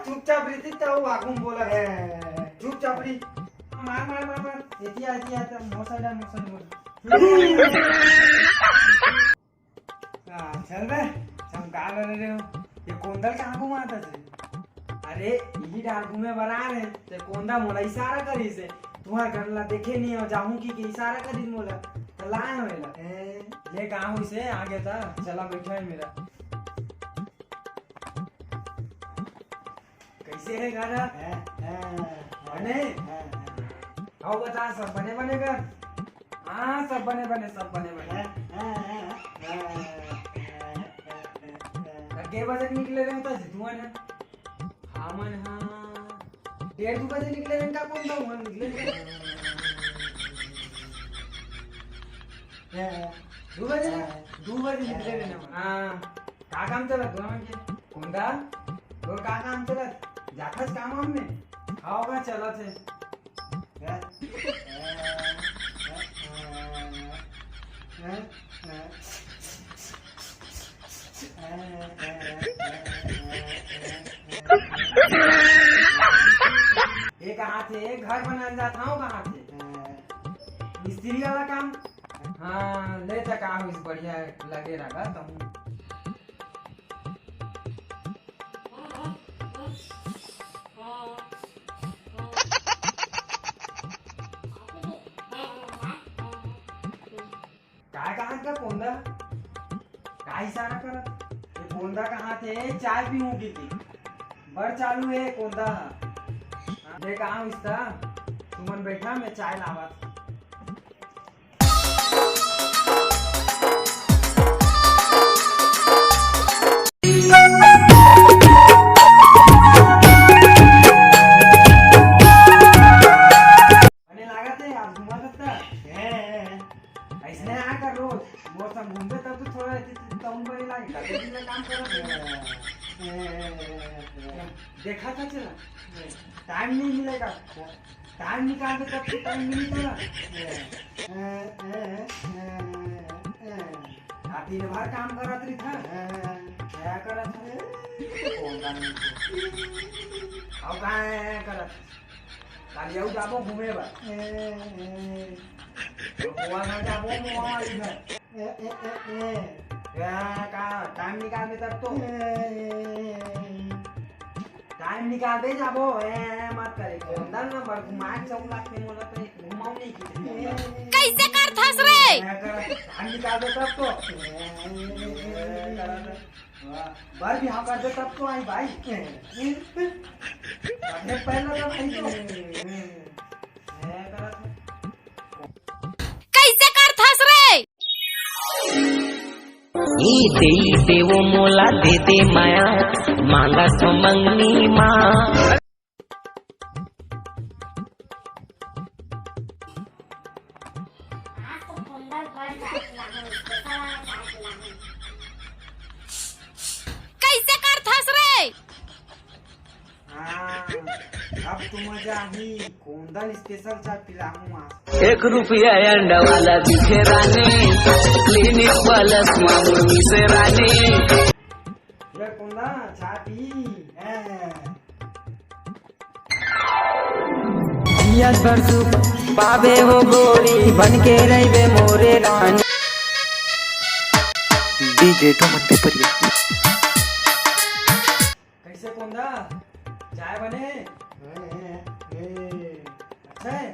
चुपचाप रीती वागून बोला चुपचाप री मार मार मार मार येती आती आता मोसाडा बोल चल बे चमका रे ये कोंदल कहाँ घुमाता थे अरे यही डाकू में बना रहे ते कोंदा मोला इशारा करी से तुम्हार घर ला देखे नहीं हो जाऊं की इशारा करी मोला तो लाए होएला ले कहाँ हुई से आगे था चला बैठा है मेरा कैसे है घर बने आओ बता सब बने बने घर हाँ सब बने बने के बजे निकले रहे होता धुआं ना हाँ मन हाँ 1:30 बजे निकले रहे का कौन था निकले 2 बजे निकले रहे हाँ का काम चला धुआं के कौन था और का काम चला जाखस काम हमने आओगा चला थे ये कहाँ थे घर बनाने जाता हूँ कहाँ थे मिस्त्री वाला काम हाँ ले तक आओ इस बढ़िया लगे रहा तुम कहाँ का कोंदा का इशारा करा ये कोंदा कहाँ थे चाय पीऊंगी थी बर चालू है कोंदा देख कहाँ इसका सुमन बैठा मैं चाय लावा घूमते तब तो थोड़ा टाउन बड़ी लागेगा काम करो देखा था चला टाइम नहीं मिलेगा टाइम निकाल के तब टाइम मिलेगा दिन भर काम करत रही था क्या करत था अब कहाँ करत काली आउ जाबो घूमे बा गोवा ना जाबो मोआ इधर का टाइम निकाल दे तब तो टाइम निकाल दे जाबो मत करे अंदर ना बर घुमा चौक लाख में मोला तो घुमाऊ नहीं की कैसे कर थस रे टाइम निकाल दे तब तो बर भी हाँ कर दे तब तो आई भाई पहले तो भाई तो कैसे कर थस रे देवो मोला दे दे माया मांगा सो मंगनी माँ कैसे कर थस रे अब तो मजा ही कोंदल स्पेशल चाय पिलाऊंगा ₹1 अंडा वाला दिखे रानी क्लिनिक वाला मामूली से रानी ये कोंदा चाय पी जिया बरसु पावे हो गोरी बन के रहिबे मोरे रानी डीजे तो मन पे परिया कैसे कोंदा चाय बने अच्छा है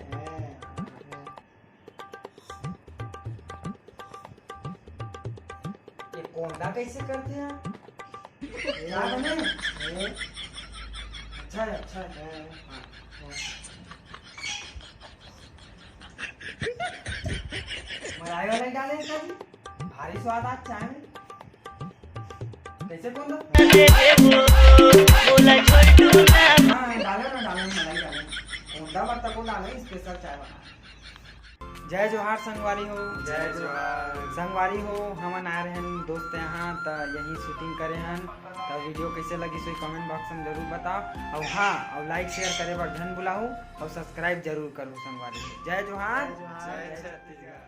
ये कोंदा कैसे करते हैं चाय बने अच्छा है अच्छा है मलाई वाला डाले इसका भी भारी स्वाद आज चाय में कैसे कोंदा हाँ डाल दमर तक ना नहीं स्पेशल चाय बना। जय जोहार संगवारी हो। जय जोहार। संगवारी हो हमन आ रहे हैं दोस्त यहाँ तो यही शूटिंग करे हैं तो वीडियो कैसे लगी सो कमेंट बॉक्स में जरूर बताओ और हाँ और लाइक शेयर करे बर धन बुलाऊ और सब्सक्राइब जरूर करो संगवारी। जय जोहार। जय छत्तीसगढ़।